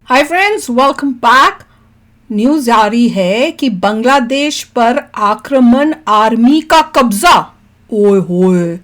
हाय friends, welcome back. News आ रही है कि बांग्लादेश पर आक्रमण, आर्मी का कब्जा। ओए होए,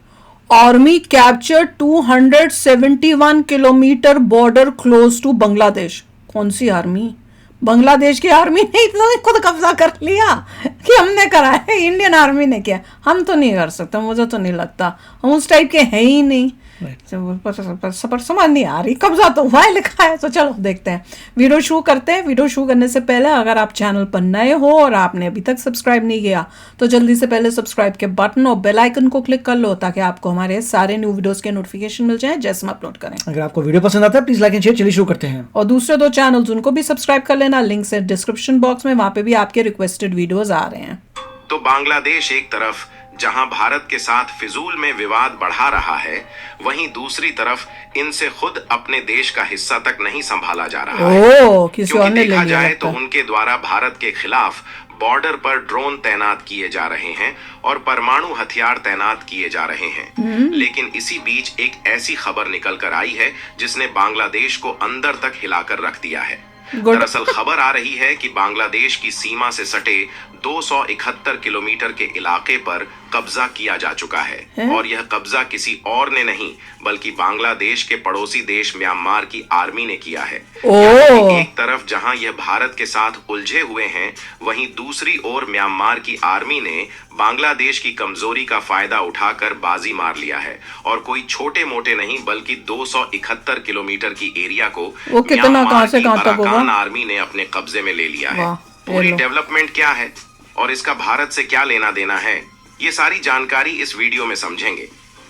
army capture 271 kilometre border close to Bangladesh. कौन सी आर्मी? बांग्लादेश की आर्मी ने इतना खुद कब्जा कर लिया कि हमने करा है? इंडियन आर्मी ने किया। हम तो नहीं कर सकते, मुझे तो नहीं लगता, हम उस टाइप के हैं ही नहीं। पर समझ नहीं आ रही, कब्जा तो हुआ है लिखा है। तो चलो देखते हैं, वीडियो शुरू करते हैं। वीडियो शुरू करने से पहले अगर आप चैनल पर नए हो और आपने अभी तक सब्सक्राइब नहीं किया तो जल्दी से पहले सब्सक्राइब के बटन और बेल आइकन को क्लिक कर लो ताकि आपको हमारे सारे न्यू वीडियोस के नोटिफिकेशन मिल जाए जैसे हम अपलोड करें। अगर आपको वीडियो पसंद आता है प्लीज लाइक एंड शेयर। चलिए शुरू करते हैं। और दूसरे दो चैनल्स उनको भी सब्सक्राइब कर लेना, लिंक है डिस्क्रिप्शन बॉक्स में, वहां पे भी आपके रिक्वेस्टेड वीडियोस आ रहे हैं। तो बांग्लादेश एक तरफ जहां भारत के साथ फिजूल में विवाद बढ़ा रहा है, वहीं दूसरी तरफ इनसे खुद अपने देश का हिस्सा तक नहीं संभाला जा रहा है। क्योंकि देखा जाए तो उनके द्वारा भारत के खिलाफ बॉर्डर पर ड्रोन तैनात किए जा रहे हैं और परमाणु हथियार तैनात किए जा रहे हैं। लेकिन इसी बीच एक ऐसी खबर निकल कर आई है जिसने बांग्लादेश को अंदर तक हिलाकर रख दिया है। दरअसल खबर आ रही है कि बांग्लादेश की सीमा से सटे 271 किलोमीटर के इलाके पर कब्जा किया जा चुका है और यह कब्जा किसी और ने नहीं बल्कि बांग्लादेश के पड़ोसी देश म्यांमार की आर्मी ने किया है। एक तरफ जहां यह भारत के साथ उलझे हुए हैं, वहीं दूसरी ओर म्यांमार की आर्मी ने बांग्लादेश की कमजोरी का फायदा उठाकर बाजी मार लिया है और कोई छोटे मोटे नहीं बल्कि 271 किलोमीटर की एरिया को म्यांमार की अराकान आर्मी ने अपने कब्जे में ले लिया है। पूरी डेवलपमेंट क्या है और इसका भारत से क्या लेना देना है, ये सारी जानकारी इस वीडियो में समझेंगे।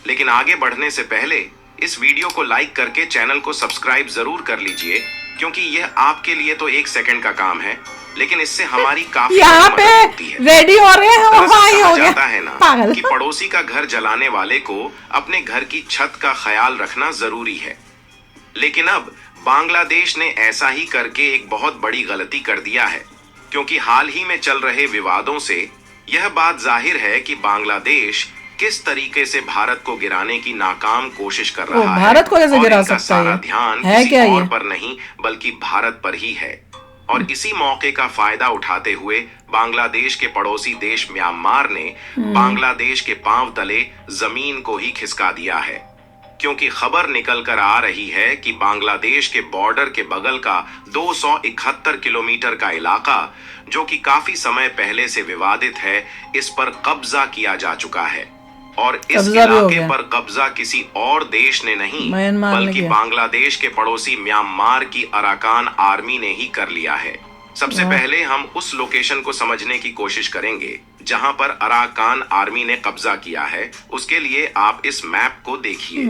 लेकिन आगे बढ़ने से पहले इस वीडियो को लाइक करके चैनल को सब्सक्राइब जरूर कर लीजिए, क्योंकि यह आपके लिए तो 1 सेकंड का काम है, लेकिन इससे हमारी काफी मदद होती है। रेडी हो रहे हैं, कहा जाता है ना कि पड़ोसी का घर जलाने वाले को अपने घर की छत का ख्याल रखना जरूरी है। लेकिन अब बांग्लादेश ने ऐसा ही करके एक बहुत बड़ी गलती कर दिया है, क्योंकि हाल ही में चल रहे विवादों से यह बात जाहिर है कि बांग्लादेश किस तरीके से भारत को गिराने की नाकाम कोशिश कर रहा है। भारत को कैसे गिरा सकता है? सारा ध्यान किसी और पर नहीं बल्कि भारत पर ही है। और इसी मौके का फायदा उठाते हुए बांग्लादेश के पड़ोसी देश म्यांमार ने बांग्लादेश के पांव तले जमीन को ही खिसका दिया है, क्योंकि खबर निकल कर आ रही है कि बांग्लादेश के बॉर्डर के बगल का 271 किलोमीटर का इलाका, जो कि काफी समय पहले से विवादित है, इस पर कब्जा किया जा चुका है। और इस इलाके पर कब्जा किसी और देश ने नहीं बल्कि बांग्लादेश के पड़ोसी म्यांमार की अराकान आर्मी ने ही कर लिया है। सबसे पहले हम उस लोकेशन को समझने की कोशिश करेंगे जहां पर अराकान आर्मी ने कब्जा किया है। उसके लिए आप इस मैप को देखिए।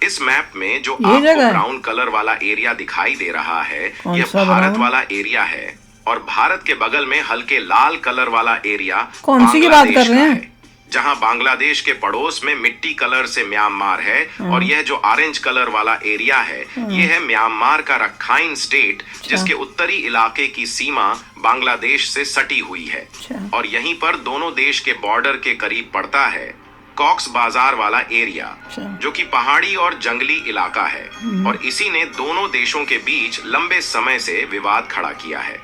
इस मैप में जो आपको ब्राउन कलर वाला एरिया दिखाई दे रहा है, यह भारत वाला एरिया है और भारत के बगल में हल्के लाल कलर वाला एरिया कौन सी की बात कर रहे हैं? जहां बांग्लादेश के पड़ोस में मिट्टी कलर से म्यांमार है और यह जो ऑरेंज कलर वाला एरिया है, यह है म्यांमार का रखाइन स्टेट, जिसके उत्तरी इलाके की सीमा बांग्लादेश से सटी हुई है। और यहीं पर दोनों देश के बॉर्डर के करीब पड़ता है कॉक्स बाजार वाला एरिया, जो कि पहाड़ी और जंगली इलाका है। और इसी ने दोनों देशों के बीच लंबे समय से विवाद खड़ा किया है।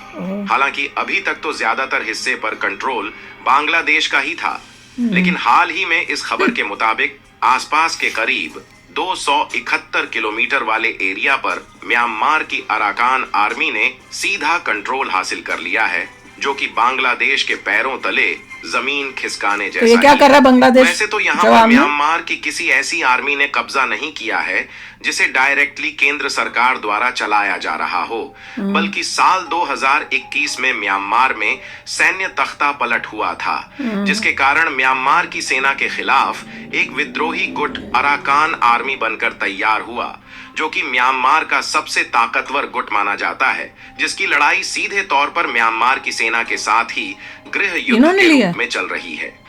हालांकि अभी तक तो ज्यादातर हिस्से पर कंट्रोल बांग्लादेश का ही था, लेकिन हाल ही में इस खबर के मुताबिक आसपास के करीब 271 किलोमीटर वाले एरिया पर म्यांमार की अराकान आर्मी ने सीधा कंट्रोल हासिल कर लिया है, जो कि बांग्लादेश के पैरों तले जमीन खिसकाने जैसा। तो ये क्या कर रहा है बांग्लादेश? वैसे तो यहाँ पर म्यांमार की किसी ऐसी आर्मी ने कब्जा नहीं किया है जिसे डायरेक्टली केंद्र सरकार द्वारा चलाया जा रहा हो, बल्कि साल 2021 में म्यांमार में सैन्य तख्ता पलट हुआ था, जिसके कारण म्यांमार की सेना के खिलाफ एक विद्रोही गुट अराकान आर्मी बनकर तैयार हुआ, जो कि म्यांमार का सबसे ताकतवर गुट माना जाता है, जिसकी लड़ाई सीधे तौर पर म्यांमार की सेना के साथ ही गृह युद्ध के रूप में चल रही है।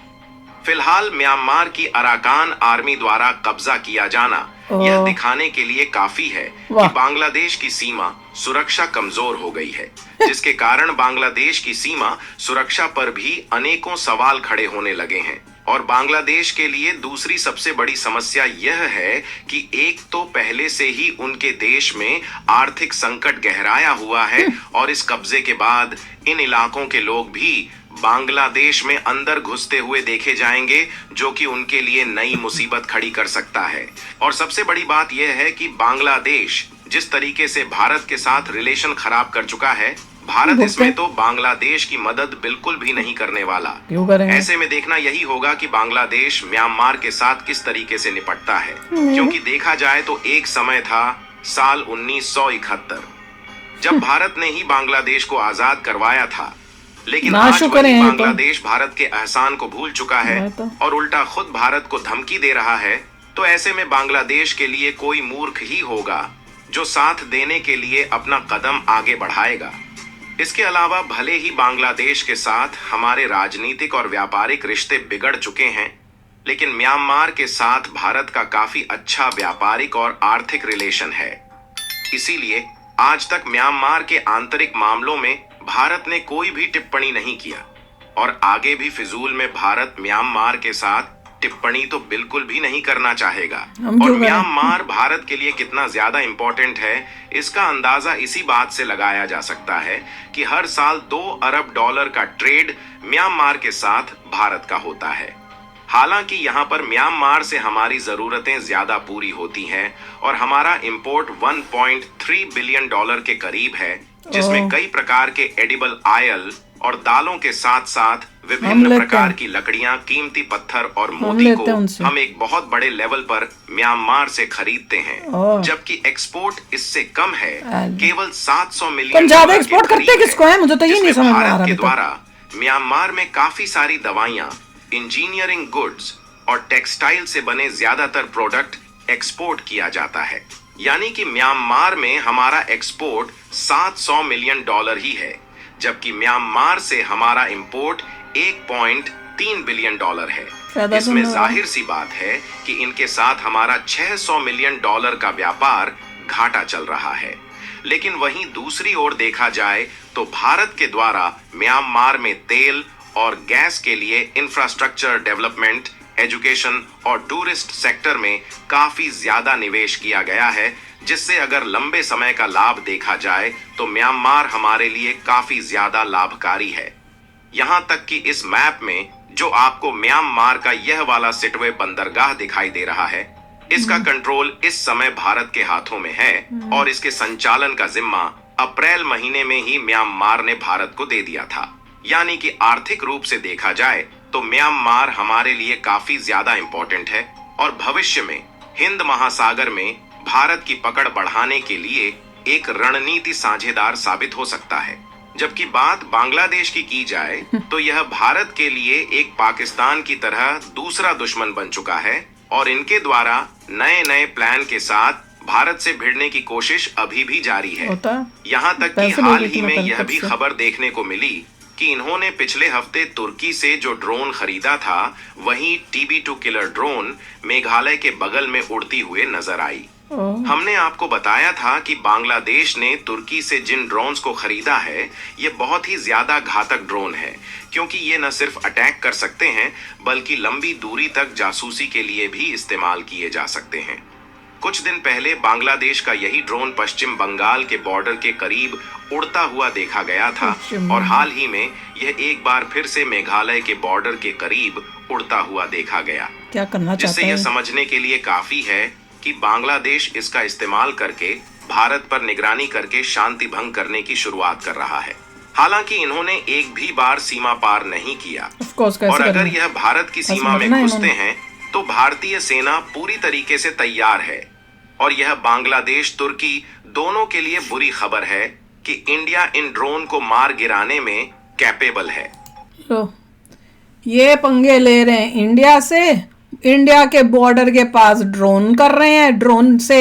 फिलहाल म्यांमार की अराकान आर्मी द्वारा कब्जा किया जाना यह दिखाने के लिए काफी है कि बांग्लादेश की सीमा सुरक्षा कमजोर हो गई है, जिसके कारण बांग्लादेश की सीमा सुरक्षा पर भी अनेकों सवाल खड़े होने लगे हैं। और बांग्लादेश के लिए दूसरी सबसे बड़ी समस्या यह है कि एक तो पहले से ही उनके देश में आर्थिक संकट गहराया हुआ है और इस कब्जे के बाद इन इलाकों के लोग भी बांग्लादेश में अंदर घुसते हुए देखे जाएंगे, जो कि उनके लिए नई मुसीबत खड़ी कर सकता है। और सबसे बड़ी बात यह है कि बांग्लादेश जिस तरीके से भारत के साथ रिलेशन खराब कर चुका है, भारत इसमें तो बांग्लादेश की मदद बिल्कुल भी नहीं करने वाला। क्यों करेंगे? ऐसे में देखना यही होगा कि बांग्लादेश म्यांमार के साथ किस तरीके से निपटता है, क्योंकि देखा जाए तो एक समय था साल 1971 जब भारत ने ही बांग्लादेश को आजाद करवाया था, लेकिन आज वही बांग्लादेश भारत के एहसान को भूल चुका है और उल्टा खुद भारत को धमकी दे रहा है। तो ऐसे में बांग्लादेश के लिए कोई मूर्ख ही होगा जो साथ देने के लिए अपना कदम आगे बढ़ाएगा। इसके अलावा भले ही बांग्लादेश के साथ हमारे राजनीतिक और व्यापारिक रिश्ते बिगड़ चुके हैं, लेकिन म्यांमार के साथ भारत का काफी अच्छा व्यापारिक और आर्थिक रिलेशन है। इसीलिए आज तक म्यांमार के आंतरिक मामलों में भारत ने कोई भी टिप्पणी नहीं किया और आगे भी फिजूल में भारत म्यांमार के साथ टिप्पणी तो बिल्कुल भी नहीं करना चाहेगा। और म्यांमार भारत के लिए कितना ज्यादा इंपॉर्टेंट है, इसका अंदाजा इसी बात से लगाया जा सकता है कि हर साल $2 अरब का ट्रेड म्यांमार के साथ भारत का होता है। हालांकि यहाँ पर म्यांमार से हमारी जरूरतें ज्यादा पूरी होती हैं और हमारा इंपोर्ट $1.3 बिलियन के करीब है, जिसमें कई प्रकार के एडिबल ऑयल और दालों के साथ साथ विभिन्न प्रकार की लकड़ियां, कीमती पत्थर और मोती को हम एक बहुत बड़े लेवल पर म्यांमार से खरीदते हैं, जबकि एक्सपोर्ट इससे कम है, केवल $700 मिलियन। ज्यादा एक्सपोर्ट करते किसको है, मुझे तो ये नहीं समझ में आ रहा। भारत के द्वारा म्यांमार में काफी सारी दवाइयां, इंजीनियरिंग गुड्स और टेक्सटाइल से बने ज्यादातर प्रोडक्ट एक्सपोर्ट किया जाता है। यानी कि म्यांमार में हमारा एक्सपोर्ट $700 मिलियन ही है, जबकि म्यांमार से हमारा इंपोर्ट $1.3 बिलियन है। इसमें जाहिर सी बात है कि इनके साथ हमारा $600 मिलियन का व्यापार घाटा चल रहा है। लेकिन वहीं दूसरी ओर देखा जाए तो भारत के द्वारा म्यांमार में तेल और गैस के लिए इंफ्रास्ट्रक्चर डेवलपमेंट, एजुकेशन और टूरिस्ट सेक्टर में काफी ज्यादा निवेश किया गया है, जिससे अगर लंबे समय का लाभ देखा जाए तो म्यांमार हमारे लिए काफी ज्यादा लाभकारी है। यहां तक कि इस मैप में जो आपको म्यांमार का यह वाला सिटवे बंदरगाह दिखाई दे रहा है, इसका कंट्रोल इस समय भारत के हाथों में है और इसके संचालन का जिम्मा अप्रैल महीने में ही म्यांमार ने भारत को दे दिया था। यानी कि आर्थिक रूप से देखा जाए तो म्यांमार हमारे लिए काफी ज्यादा इंपॉर्टेंट है और भविष्य में हिंद महासागर में भारत की पकड़ बढ़ाने के लिए एक रणनीति साझेदार साबित हो सकता है। जबकि बात बांग्लादेश की जाए तो यह भारत के लिए एक पाकिस्तान की तरह दूसरा दुश्मन बन चुका है और इनके द्वारा नए नए प्लान के साथ भारत से भिड़ने की कोशिश अभी भी जारी है। यहाँ तक कि हाल ही में यह भी खबर देखने को मिली कि इन्होंने पिछले हफ्ते तुर्की से जो ड्रोन खरीदा था, वही TB2 किलर ड्रोन मेघालय के बगल में उड़ती हुए नजर आई। हमने आपको बताया था कि बांग्लादेश ने तुर्की से जिन ड्रोन्स को खरीदा है, ये बहुत ही ज्यादा घातक ड्रोन है, क्योंकि ये न सिर्फ अटैक कर सकते हैं बल्कि लंबी दूरी तक जासूसी के लिए भी इस्तेमाल किए जा सकते हैं। कुछ दिन पहले बांग्लादेश का यही ड्रोन पश्चिम बंगाल के बॉर्डर के करीब उड़ता हुआ देखा गया था और हाल ही में यह एक बार फिर से मेघालय के बॉर्डर के करीब उड़ता हुआ देखा गया। क्या करना चाहते हैं? जिससे यह समझने के लिए काफी है कि बांग्लादेश इसका इस्तेमाल करके भारत पर निगरानी करके शांति भंग करने की शुरुआत कर रहा है। हालांकि इन्होंने एक भी बार सीमा पार नहीं किया और अगर यह भारत की सीमा में घुसते हैं तो भारतीय सेना पूरी तरीके से तैयार है और यह बांग्लादेश तुर्की दोनों के लिए बुरी खबर है कि इंडिया इन ड्रोन को मार गिराने में कैपेबल है। ये पंगे ले रहे हैं इंडिया से, इंडिया के बॉर्डर के पास ड्रोन कर रहे हैं, ड्रोन से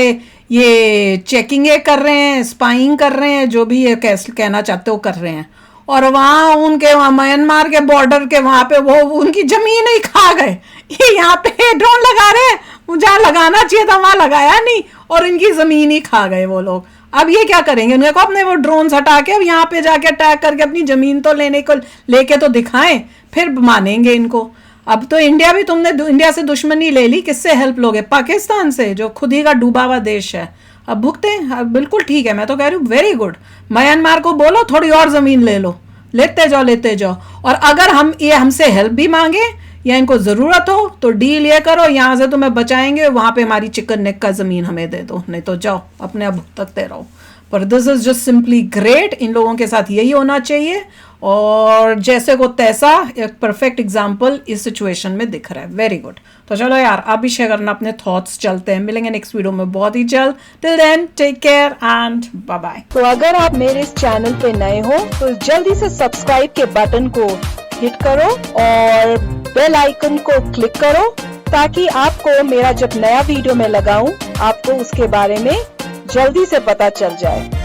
ये चेकिंगे कर रहे हैं, स्पाइंग कर रहे हैं, जो भी ये कहना चाहते हो कर रहे हैं। और वहाँ उनके वहाँ म्यांमार के बॉर्डर के वहाँ पे वो उनकी जमीन ही खा गए। ये यहाँ पे ड्रोन लगा रहे हैं, जहाँ लगाना चाहिए था वहाँ लगाया नहीं और इनकी जमीन ही खा गए वो लोग। अब ये क्या करेंगे? उनको अपने वो ड्रोन हटा के अब यहाँ पे जाके अटैक करके अपनी जमीन तो लेके तो दिखाएं, फिर मानेंगे इनको। अब तो इंडिया भी तुमने इंडिया से दुश्मनी ले ली, किससे हेल्प लोगे? पाकिस्तान से, जो खुद ही का डूबा हुआ देश है। अब भुगते हैं, बिल्कुल ठीक है, मैं तो कह रही हूँ वेरी गुड। म्यांमार को बोलो थोड़ी और जमीन ले लो, लेते जाओ। और अगर हम ये हमसे हेल्प भी मांगे या इनको जरूरत हो तो डील ये करो, यहाँ से तुम्हें बचाएंगे, वहां पे हमारी चिकन नेक का जमीन हमें दे दो, नहीं तो जाओ अपने आप भुगतते रहो। पर this is just simply great, इन लोगों के साथ यही होना चाहिए। और जैसे को तैसा एक परफेक्ट एग्जाम्पल इस सिचुएशन में दिख रहा है। Very good. तो चलो यार, आप भी शेयर करना अपने थॉट्स। चलते हैं, मिलेंगे नेक्स्ट वीडियो में बहुत ही जल्द। Till then take care and bye bye. तो अगर आप मेरे इस चैनल पे नए हो तो जल्दी से सब्सक्राइब के बटन को हिट करो और बेल आइकन को क्लिक करो, ताकि आपको मेरा जब नया वीडियो मैं लगाऊं आपको उसके बारे में जल्दी से पता चल जाए।